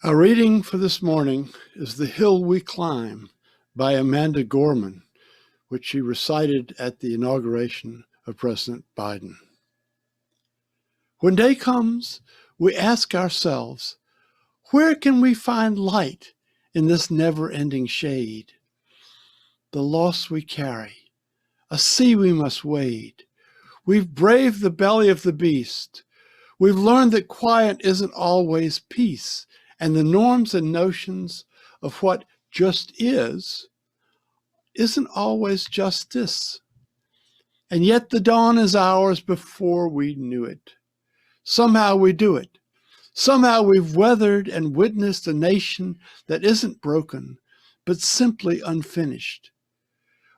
Our reading for this morning is The Hill We Climb by Amanda Gorman, which she recited at the inauguration of President Biden. When day comes, we ask ourselves, where can we find light in this never-ending shade? The loss we carry, a sea we must wade. We've braved the belly of the beast. We've learned that quiet isn't always peace, and the norms and notions of what just isn't always justice. And yet the dawn is ours before we knew it. Somehow we do it. Somehow we've weathered and witnessed a nation that isn't broken, but simply unfinished.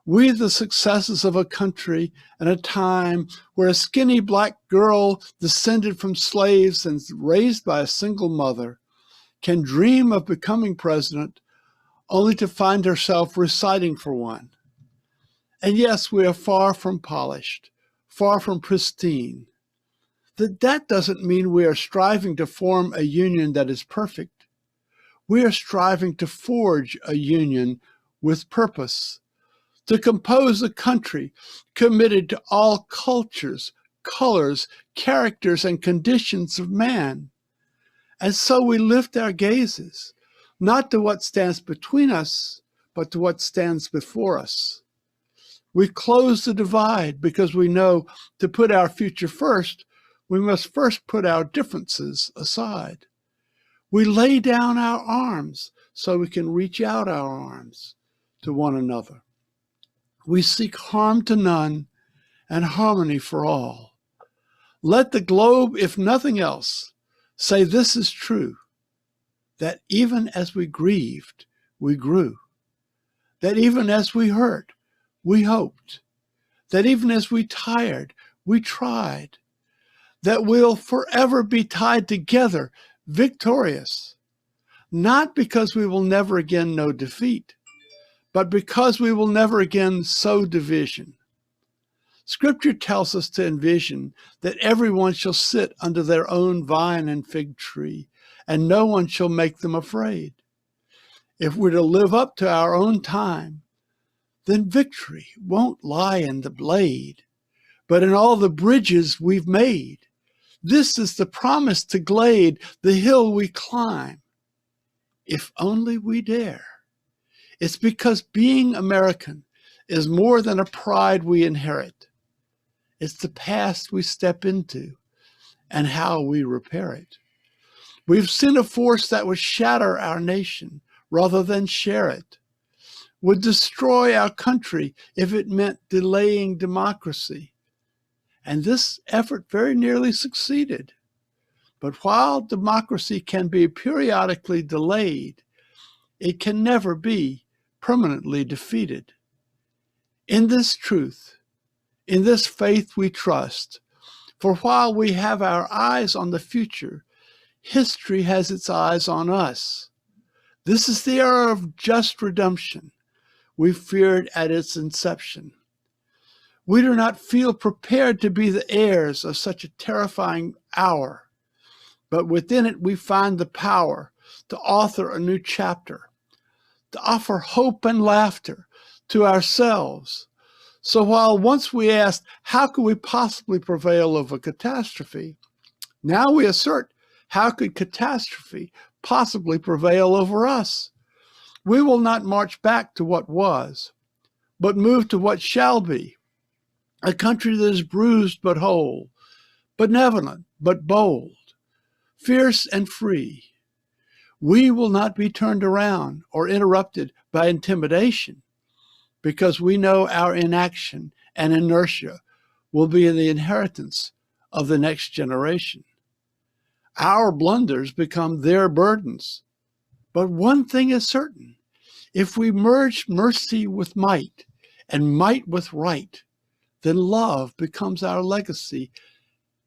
We the successes of a country and a time where a skinny black girl descended from slaves and raised by a single mother can dream of becoming president only to find herself reciting for one. And yes, we are far from polished, far from pristine. That doesn't mean we are striving to form a union that is perfect. We are striving to forge a union with purpose, to compose a country committed to all cultures, colors, characters, and conditions of man. And so we lift our gazes, not to what stands between us, but to what stands before us. We close the divide because we know to put our future first, we must first put our differences aside. We lay down our arms so we can reach out our arms to one another. We seek harm to none and harmony for all. Let the globe, if nothing else, say this is true, that even as we grieved, we grew, that even as we hurt, we hoped, that even as we tired, we tried, that we'll forever be tied together, victorious, not because we will never again know defeat, but because we will never again sow division. Scripture tells us to envision that everyone shall sit under their own vine and fig tree, and no one shall make them afraid. If we're to live up to our own time, then victory won't lie in the blade, but in all the bridges we've made. This is the promise to glade, the hill we climb. If only we dare. It's because being American is more than a pride we inherit. It's the past we step into and how we repair it. We've seen a force that would shatter our nation rather than share it, would destroy our country if it meant delaying democracy. And this effort very nearly succeeded. But while democracy can be periodically delayed, it can never be permanently defeated. In this truth, in this faith we trust, for while we have our eyes on the future, history has its eyes on us. This is the era of just redemption we feared at its inception. We do not feel prepared to be the heirs of such a terrifying hour, but within it we find the power to author a new chapter, to offer hope and laughter to ourselves. So while once we asked, how could we possibly prevail over catastrophe? Now we assert, how could catastrophe possibly prevail over us? We will not march back to what was, but move to what shall be. A country that is bruised but whole, benevolent but bold, fierce and free. We will not be turned around or interrupted by intimidation, because we know our inaction and inertia will be the inheritance of the next generation. Our blunders become their burdens. But one thing is certain, if we merge mercy with might and might with right, then love becomes our legacy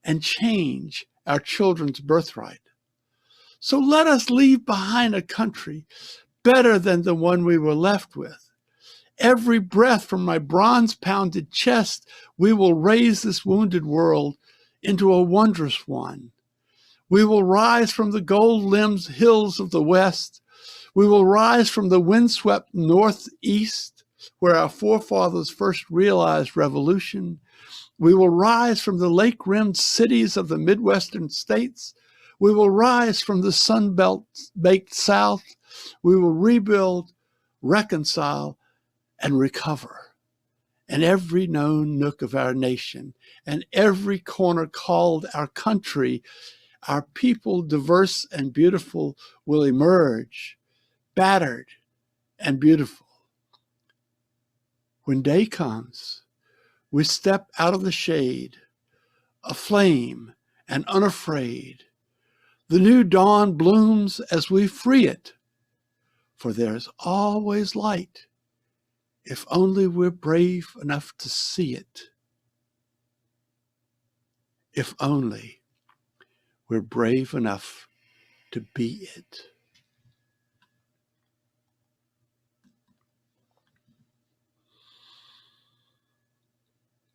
and change our children's birthright. So let us leave behind a country better than the one we were left with. Every breath from my bronze-pounded chest, we will raise this wounded world into a wondrous one. We will rise from the gold-limbed hills of the west. We will rise from the windswept northeast, where our forefathers first realized revolution. We will rise from the lake-rimmed cities of the Midwestern states. We will rise from the sun-baked South. We will rebuild, reconcile, and recover. And every known nook of our nation and every corner called our country, our people, diverse and beautiful, will emerge, battered and beautiful. When day comes, we step out of the shade, aflame and unafraid. The new dawn blooms as we free it, for there's always light, if only we're brave enough to see it. If only we're brave enough to be it.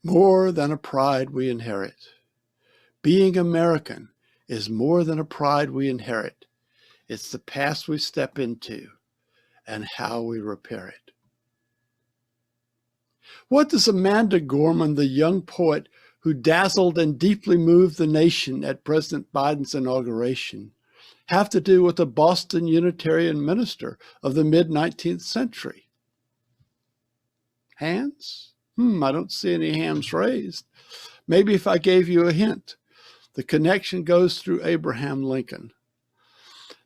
More than a pride we inherit. Being American is more than a pride we inherit. It's the past we step into and how we repair it. What does Amanda Gorman, the young poet who dazzled and deeply moved the nation at President Biden's inauguration, have to do with a Boston Unitarian minister of the mid-19th century? Hands? I don't see any hands raised. Maybe if I gave you a hint. The connection goes through Abraham Lincoln.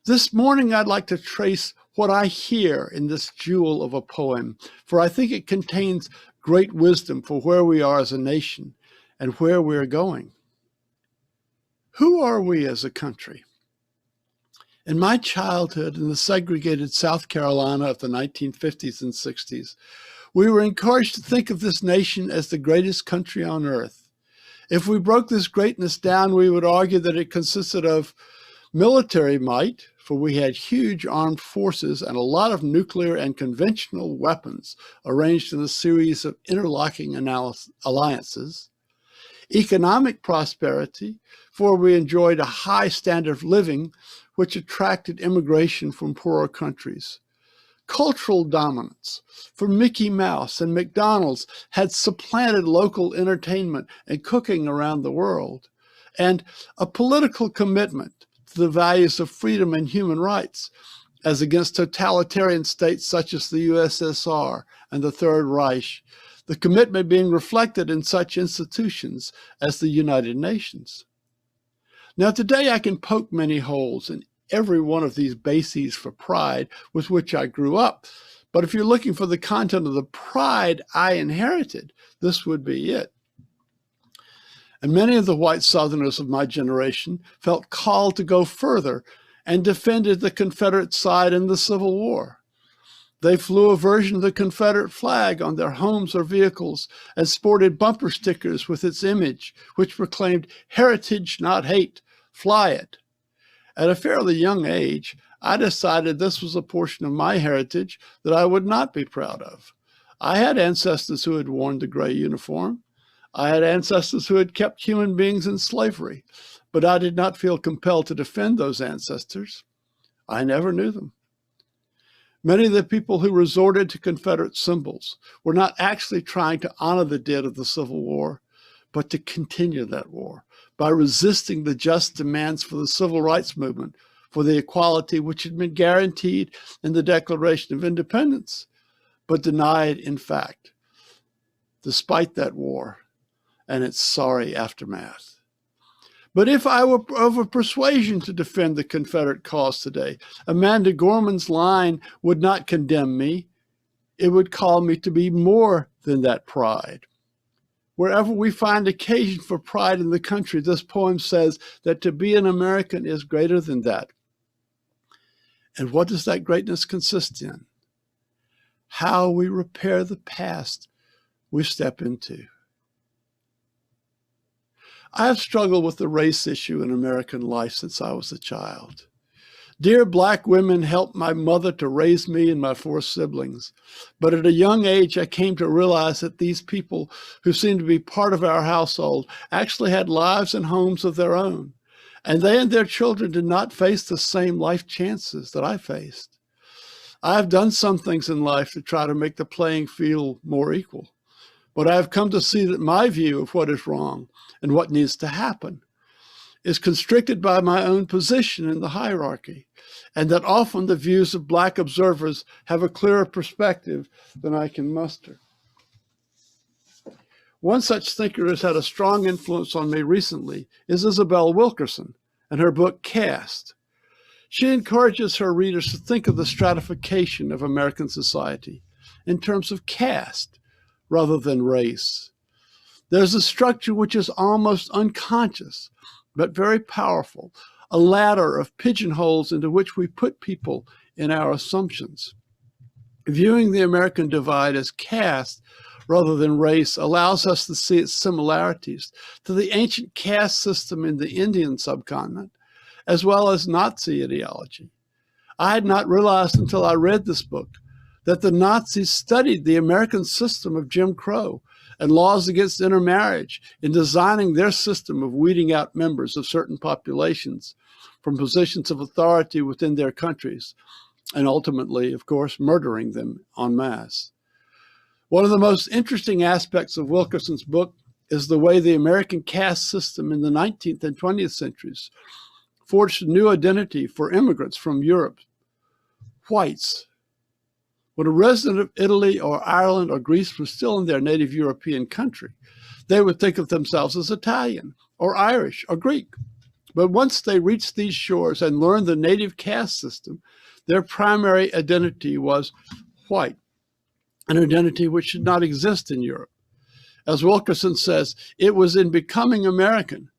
This morning, I'd like to trace what I hear in this jewel of a poem, for I think it contains great wisdom for where we are as a nation and where we're going. Who are we as a country? In my childhood in the segregated South Carolina of the 1950s and 60s, we were encouraged to think of this nation as the greatest country on earth. If we broke this greatness down, we would argue that it consisted of military might, for we had huge armed forces and a lot of nuclear and conventional weapons arranged in a series of interlocking alliances. Economic prosperity, for we enjoyed a high standard of living, which attracted immigration from poorer countries. Cultural dominance, for Mickey Mouse and McDonald's had supplanted local entertainment and cooking around the world. And a political commitment to the values of freedom and human rights, as against totalitarian states such as the USSR and the Third Reich, the commitment being reflected in such institutions as the United Nations. Now today I can poke many holes in every one of these bases for pride with which I grew up, but if you're looking for the content of the pride I inherited, this would be it. And many of the white Southerners of my generation felt called to go further and defended the Confederate side in the Civil War. They flew a version of the Confederate flag on their homes or vehicles and sported bumper stickers with its image, which proclaimed, "Heritage, not hate, fly it." At a fairly young age, I decided this was a portion of my heritage that I would not be proud of. I had ancestors who had worn the gray uniform. I had ancestors who had kept human beings in slavery, but I did not feel compelled to defend those ancestors. I never knew them. Many of the people who resorted to Confederate symbols were not actually trying to honor the dead of the Civil War, but to continue that war by resisting the just demands for the civil rights movement, for the equality which had been guaranteed in the Declaration of Independence, but denied in fact, despite that war and its sorry aftermath. But if I were of a persuasion to defend the Confederate cause today, Amanda Gorman's line would not condemn me. It would call me to be more than that pride. Wherever we find occasion for pride in the country, this poem says that to be an American is greater than that. And what does that greatness consist in? How we repair the past we step into. I have struggled with the race issue in American life since I was a child. Dear Black women helped my mother to raise me and my 4 siblings. But at a young age, I came to realize that these people who seemed to be part of our household actually had lives and homes of their own. and they and their children did not face the same life chances that I faced. I have done some things in life to try to make the playing field more equal, but I have come to see that my view of what is wrong and what needs to happen is constricted by my own position in the hierarchy, and that often the views of Black observers have a clearer perspective than I can muster. One such thinker who has had a strong influence on me recently is Isabelle Wilkerson and her book, Caste. She encourages her readers to think of the stratification of American society in terms of caste rather than race. There's a structure which is almost unconscious, but very powerful, a ladder of pigeonholes into which we put people in our assumptions. Viewing the American divide as caste rather than race allows us to see its similarities to the ancient caste system in the Indian subcontinent, as well as Nazi ideology. I had not realized until I read this book that the Nazis studied the American system of Jim Crow and laws against intermarriage in designing their system of weeding out members of certain populations from positions of authority within their countries, and ultimately, of course, murdering them en masse. One of the most interesting aspects of Wilkerson's book is the way the American caste system in the 19th and 20th centuries forged a new identity for immigrants from Europe, whites. When a resident of Italy or Ireland or Greece was still in their native European country, they would think of themselves as Italian or Irish or Greek. But once they reached these shores and learned the native caste system, their primary identity was white, an identity which did not exist in Europe. As Wilkerson says, it was in becoming American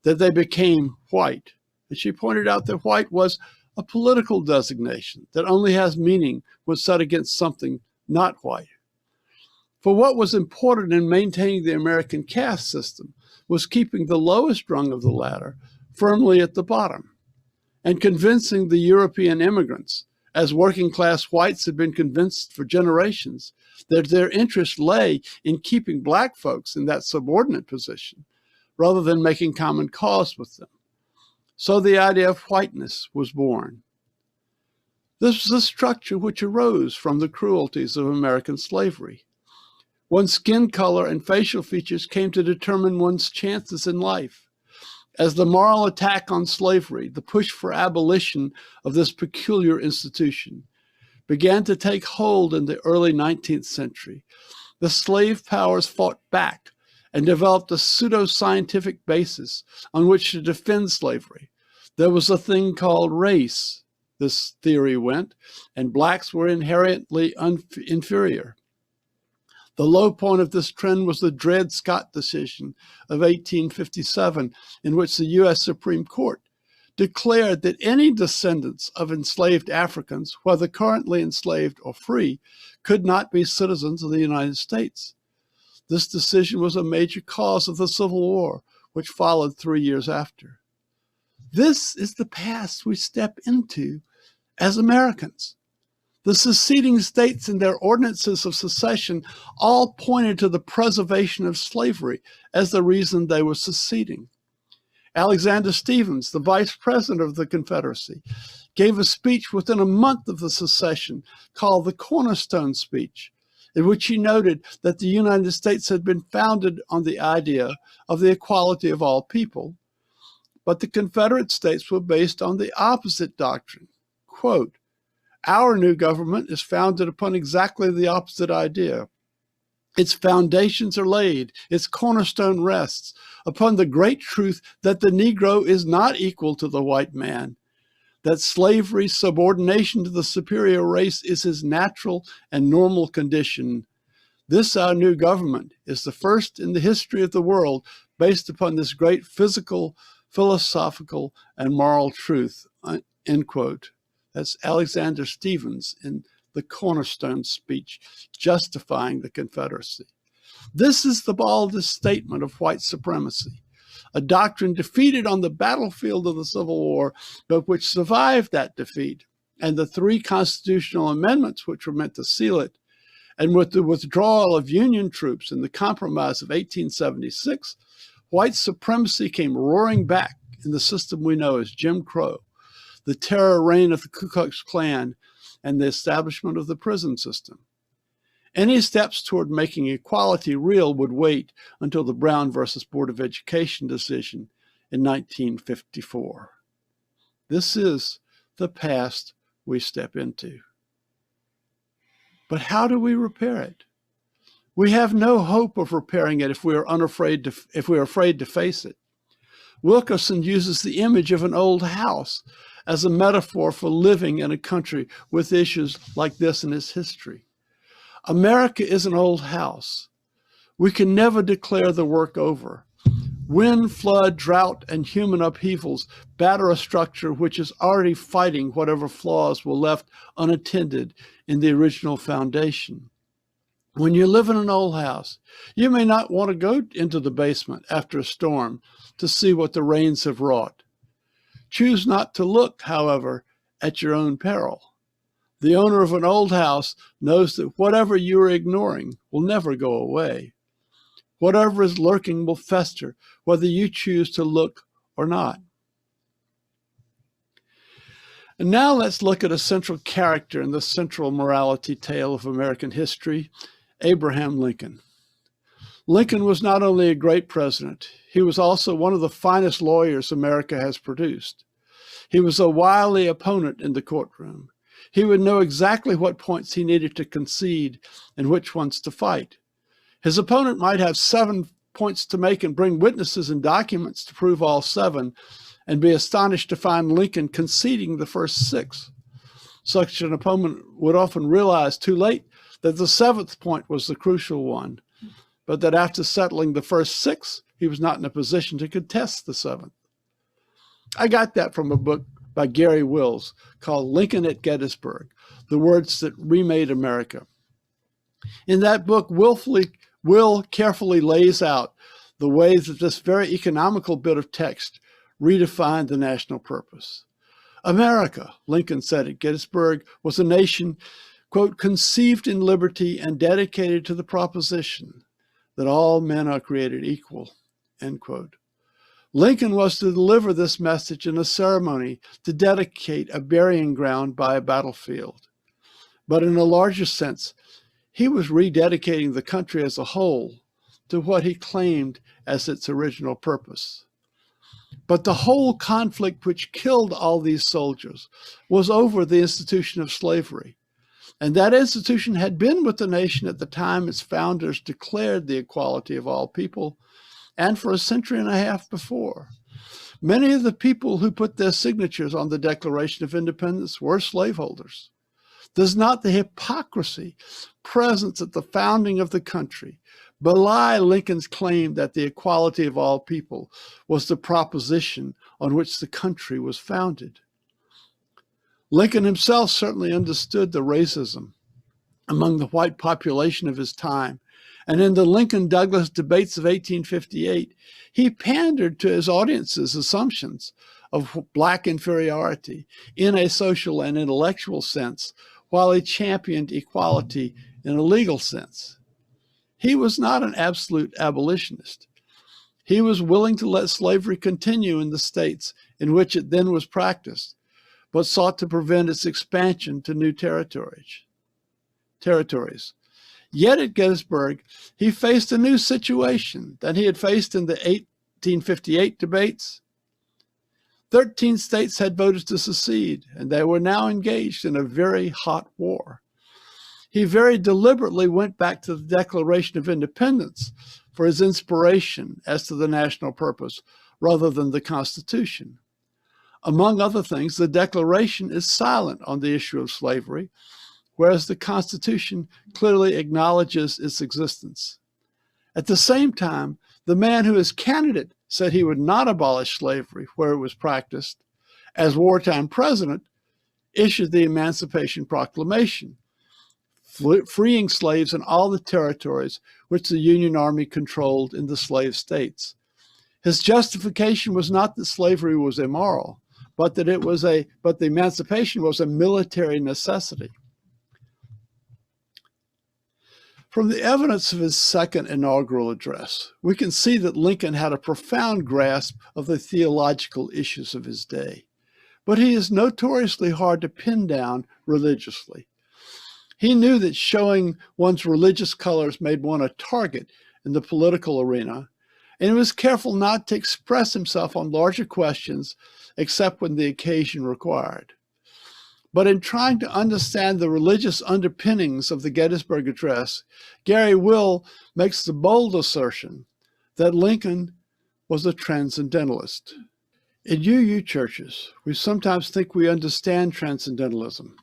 that they became white. And she pointed out that white was a political designation that only has meaning when set against something not white. For what was important in maintaining the American caste system was keeping the lowest rung of the ladder firmly at the bottom and convincing the European immigrants, as working class whites had been convinced for generations, that their interest lay in keeping Black folks in that subordinate position rather than making common cause with them. So the idea of whiteness was born. This was a structure which arose from the cruelties of American slavery. One's skin color and facial features came to determine one's chances in life. As the moral attack on slavery, the push for abolition of this peculiar institution, began to take hold in the early 19th century, the slave powers fought back and developed a pseudo-scientific basis on which to defend slavery. There was a thing called race, this theory went, and Blacks were inherently inferior. The low point of this trend was the Dred Scott decision of 1857, in which the U.S. Supreme Court declared that any descendants of enslaved Africans, whether currently enslaved or free, could not be citizens of the United States. This decision was a major cause of the Civil War, which followed 3 years after. This is the past we step into as Americans. The seceding states and their ordinances of secession all pointed to the preservation of slavery as the reason they were seceding. Alexander Stephens, the vice president of the Confederacy, gave a speech within a month of the secession called the Cornerstone Speech, in which he noted that the United States had been founded on the idea of the equality of all people, but the Confederate States were based on the opposite doctrine. Quote, "Our new government is founded upon exactly the opposite idea. Its foundations are laid, its cornerstone rests upon the great truth that the Negro is not equal to the white man, that slavery's subordination to the superior race is his natural and normal condition. This, our new government, is the first in the history of the world based upon this great physical, philosophical, and moral truth," end quote. That's Alexander Stephens in the Cornerstone Speech, justifying the Confederacy. This is the baldest statement of white supremacy, a doctrine defeated on the battlefield of the Civil War, but which survived that defeat and the 3 constitutional amendments which were meant to seal it. And with the withdrawal of Union troops in the Compromise of 1876, white supremacy came roaring back in the system we know as Jim Crow, the terror reign of the Ku Klux Klan, and the establishment of the prison system. Any steps toward making equality real would wait until the Brown versus Board of Education decision in 1954. This is the past we step into. But how do we repair it? We have no hope of repairing it if we are afraid to face it. Wilkerson uses the image of an old house as a metaphor for living in a country with issues like this in its history. America is an old house. We can never declare the work over. Wind, flood, drought, and human upheavals batter a structure which is already fighting whatever flaws were left unattended in the original foundation. When you live in an old house, you may not want to go into the basement after a storm to see what the rains have wrought. Choose not to look, however, at your own peril. The owner of an old house knows that whatever you are ignoring will never go away. Whatever is lurking will fester, whether you choose to look or not. And now let's look at a central character in the central morality tale of American history, Abraham Lincoln. Lincoln was not only a great president, he was also one of the finest lawyers America has produced. He was a wily opponent in the courtroom. He would know exactly what points he needed to concede and which ones to fight. His opponent might have 7 points to make and bring witnesses and documents to prove all 7, and be astonished to find Lincoln conceding the first 6. Such an opponent would often realize too late that the 7th point was the crucial one, but that after settling the first 6, he was not in a position to contest the 7th. I got that from a book by Gary Wills called Lincoln at Gettysburg, The Words That Remade America. In that book, Will carefully lays out the ways that this very economical bit of text redefined the national purpose. America, Lincoln said at Gettysburg, was a nation, quote, conceived in liberty and dedicated to the proposition that all men are created equal, end quote. Lincoln was to deliver this message in a ceremony to dedicate a burying ground by a battlefield. But in a larger sense, he was rededicating the country as a whole to what he claimed as its original purpose. But the whole conflict which killed all these soldiers was over the institution of slavery. And that institution had been with the nation at the time its founders declared the equality of all people, and for a century and a half before. Many of the people who put their signatures on the Declaration of Independence were slaveholders. Does not the hypocrisy present at the founding of the country belie Lincoln's claim that the equality of all people was the proposition on which the country was founded? Lincoln himself certainly understood the racism among the white population of his time, and in the Lincoln-Douglas debates of 1858, he pandered to his audience's assumptions of black inferiority in a social and intellectual sense, while he championed equality in a legal sense. He was not an absolute abolitionist. He was willing to let slavery continue in the states in which it then was practiced, but sought to prevent its expansion to new territories. Yet at Gettysburg, he faced a new situation than he had faced in the 1858 debates. 13 states had voted to secede, and they were now engaged in a very hot war. He very deliberately went back to the Declaration of Independence for his inspiration as to the national purpose, rather than the Constitution. Among other things, the Declaration is silent on the issue of slavery, whereas the Constitution clearly acknowledges its existence. At the same time, the man who as candidate said he would not abolish slavery where it was practiced, as wartime president, issued the Emancipation Proclamation, freeing slaves in all the territories which the Union Army controlled in the slave states. His justification was not that slavery was immoral, but that the emancipation was a military necessity. From the evidence of his second inaugural address, we can see that Lincoln had a profound grasp of the theological issues of his day, but he is notoriously hard to pin down religiously. He knew that showing one's religious colors made one a target in the political arena, and he was careful not to express himself on larger questions except when the occasion required. But in trying to understand the religious underpinnings of the Gettysburg Address, Gary Will makes the bold assertion that Lincoln was a transcendentalist. In UU churches, we sometimes think we understand transcendentalism.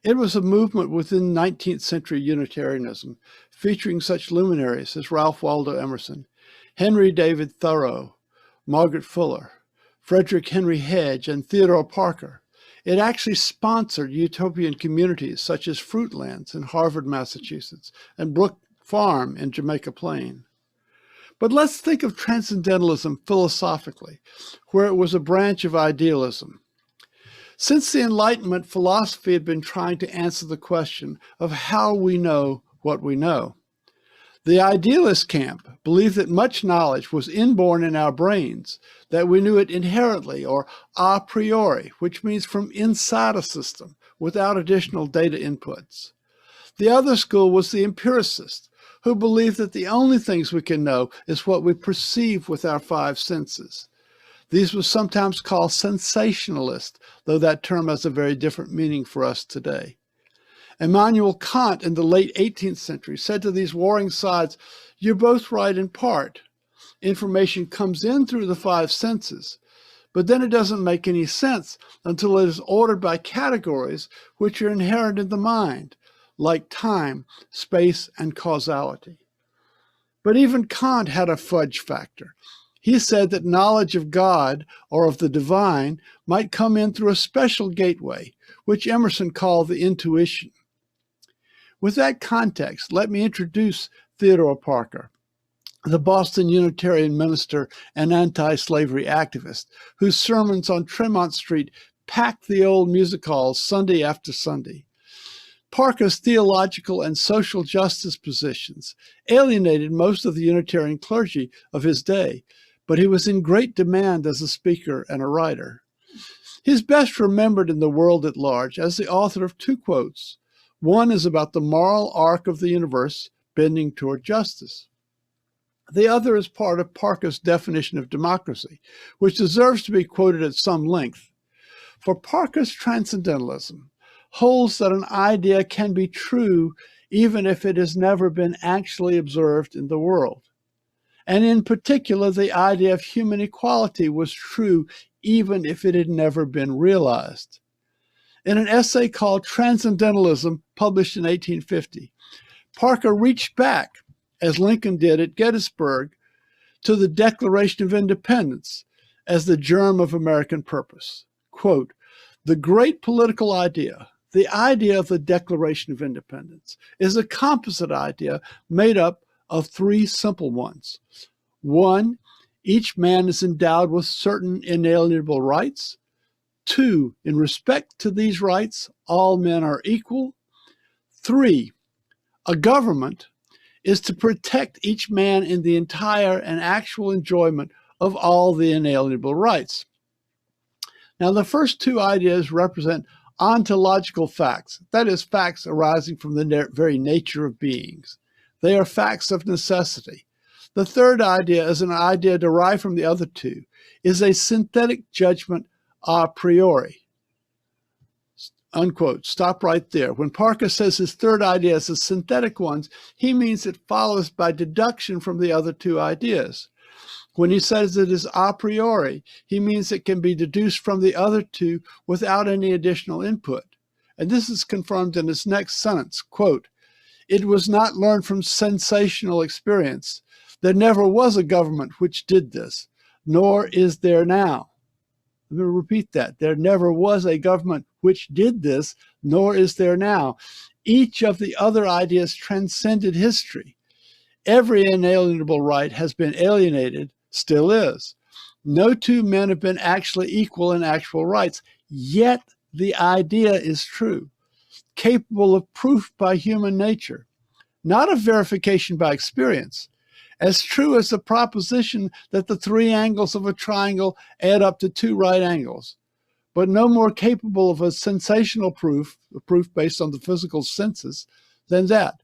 It was a movement within 19th century Unitarianism, featuring such luminaries as Ralph Waldo Emerson, Henry David Thoreau, Margaret Fuller, Frederick Henry Hedge, and Theodore Parker. It actually sponsored utopian communities such as Fruitlands in Harvard, Massachusetts, and Brook Farm in Jamaica Plain. But let's think of transcendentalism philosophically, where it was a branch of idealism. Since the Enlightenment, philosophy had been trying to answer the question of how we know what we know. The idealist camp believed that much knowledge was inborn in our brains, that we knew it inherently or a priori, which means from inside a system, without additional data inputs. The other school was the empiricist, who believed that the only things we can know is what we perceive with our five senses. These were sometimes called sensationalist, though that term has a very different meaning for us today. Immanuel Kant in the late 18th century said to these warring sides, "You're both right in part. Information comes in through the five senses, but then it doesn't make any sense until it is ordered by categories which are inherent in the mind, like time, space, and causality." But even Kant had a fudge factor. He said that knowledge of God or of the divine might come in through a special gateway, which Emerson called the intuition. With that context, let me introduce Theodore Parker, the Boston Unitarian minister and anti-slavery activist, whose sermons on Tremont Street packed the old music halls Sunday after Sunday. Parker's theological and social justice positions alienated most of the Unitarian clergy of his day, but he was in great demand as a speaker and a writer. He's best remembered in the world at large as the author of two quotes. One is about the moral arc of the universe bending toward justice. The other is part of Parker's definition of democracy, which deserves to be quoted at some length. For Parker's transcendentalism holds that an idea can be true even if it has never been actually observed in the world. And in particular, the idea of human equality was true even if it had never been realized. In an essay called Transcendentalism, published in 1850, Parker reached back, as Lincoln did at Gettysburg, to the Declaration of Independence as the germ of American purpose. Quote, "The great political idea, the idea of the Declaration of Independence, is a composite idea made up of three simple ones. One, each man is endowed with certain inalienable rights. Two, in respect to these rights, all men are equal. Three, a government is to protect each man in the entire and actual enjoyment of all the inalienable rights." Now, the first two ideas represent ontological facts, that is, facts arising from the very nature of beings. They are facts of necessity. The third idea is an idea derived from the other two, is a synthetic judgment a priori. Unquote. Stop right there. When Parker says his third idea is a synthetic one, he means it follows by deduction from the other two ideas. When he says it is a priori, he means it can be deduced from the other two without any additional input. And this is confirmed in his next sentence, quote, "It was not learned from sensational experience. There never was a government which did this, nor is there now." Let me repeat that. There never was a government which did this, nor is there now. Each of the other ideas transcended history. Every inalienable right has been alienated, still is. No two men have been actually equal in actual rights, yet the idea is true, capable of proof by human nature. not of verification by experience, as true as the proposition that the three angles of a triangle add up to two right angles, but no more capable of a sensational proof, a proof based on the physical senses, than that.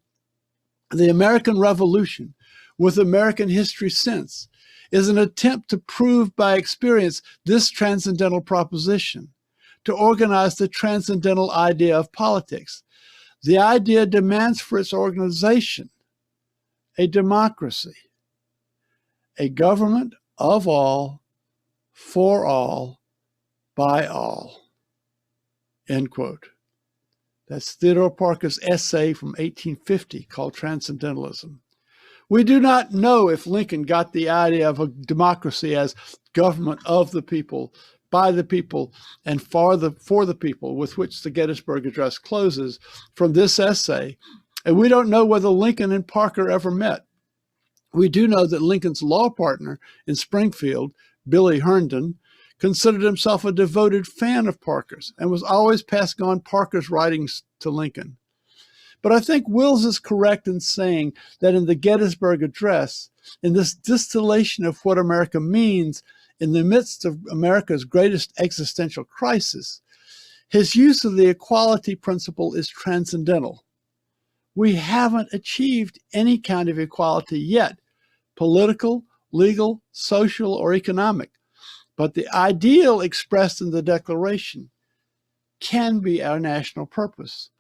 The American Revolution, with American history since, is an attempt to prove by experience this transcendental proposition, to organize the transcendental idea of politics. The idea demands for its organization a democracy, a government of all, for all, by all. End quote. That's Theodore Parker's essay from 1850 called Transcendentalism. We do not know if Lincoln got the idea of a democracy as government of the people, by the people, and for the people, with which the Gettysburg Address closes, from this essay. And we don't know whether Lincoln and Parker ever met. We do know that Lincoln's law partner in Springfield, Billy Herndon, considered himself a devoted fan of Parker's and was always passing on Parker's writings to Lincoln. But I think Wills is correct in saying that in the Gettysburg Address, in this distillation of what America means in the midst of America's greatest existential crisis, his use of the equality principle is transcendental. We haven't achieved any kind of equality yet, political, legal, social, or economic. But the ideal expressed in the Declaration can be our national purpose.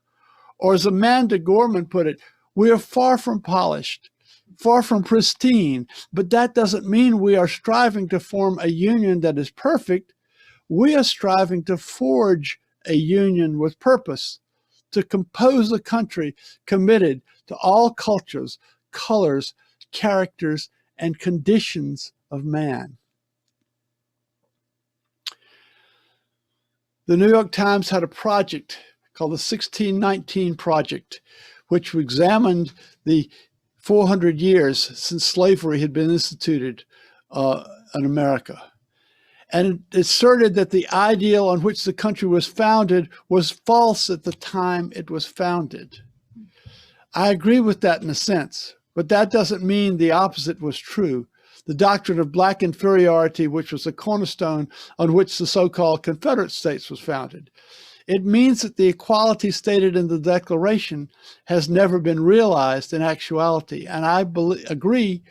Or as Amanda Gorman put it, we are far from polished, far from pristine, but that doesn't mean we are striving to form a union that is perfect. We are striving to forge a union with purpose, to compose a country committed to all cultures, colors, characters, and conditions of man. The New York Times had a project called the 1619 Project, which examined the 400 years since slavery had been instituted in America. And it asserted that the ideal on which the country was founded was false at the time it was founded. I agree with that in a sense, but that doesn't mean the opposite was true. The doctrine of black inferiority, which was the cornerstone on which the so-called Confederate States was founded. It means that the equality stated in the Declaration has never been realized in actuality. And I agree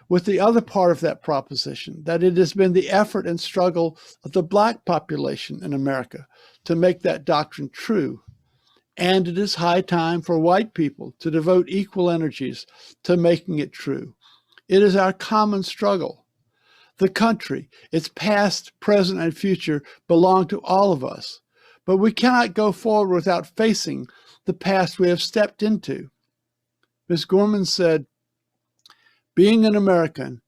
with the other part of that proposition, that it has been the effort and struggle of the black population in America to make that doctrine true. And it is high time for white people to devote equal energies to making it true. It is our common struggle. The country, its past, present, and future belong to all of us. But we cannot go forward without facing the past we have stepped into. Ms. Gorman said, being an American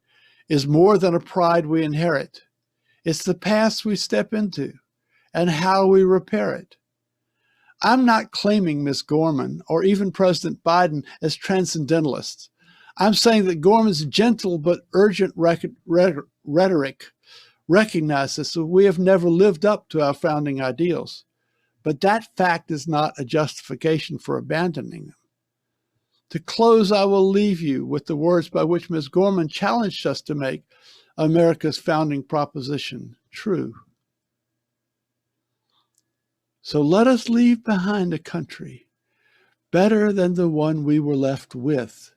is more than a pride we inherit. It's the past we step into and how we repair it. I'm not claiming Ms. Gorman or even President Biden as transcendentalists. I'm saying that Gorman's gentle but urgent rhetoric recognizes that we have never lived up to our founding ideals. But that fact is not a justification for abandoning them. To close, I will leave you with the words by which Ms. Gorman challenged us to make America's founding proposition true. So let us leave behind a country better than the one we were left with.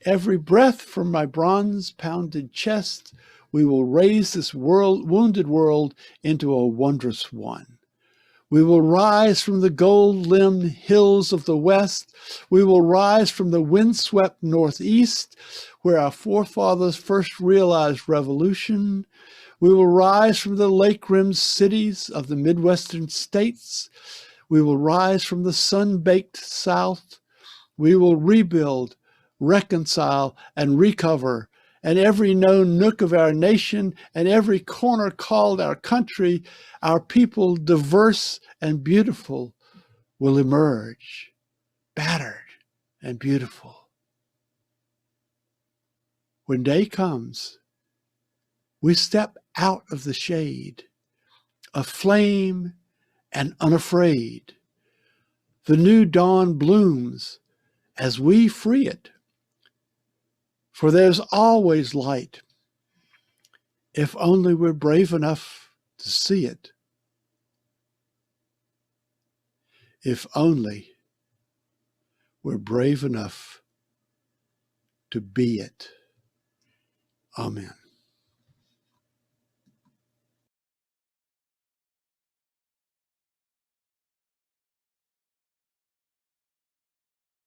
Every breath from my bronze-pounded chest, we will raise this wounded world into a wondrous one. We will rise from the gold-limbed hills of the west. We will rise from the windswept northeast, where our forefathers first realized revolution. We will rise from the lake-rimmed cities of the Midwestern states. We will rise from the sun-baked south. We will rebuild, reconcile, and recover, and every known nook of our nation and every corner called our country, our people diverse and beautiful, will emerge, battered and beautiful. When day comes, we step out of the shade, aflame and unafraid. The new dawn blooms, as we free it. For there's always light, if only we're brave enough to see it. If only we're brave enough to be it. Amen.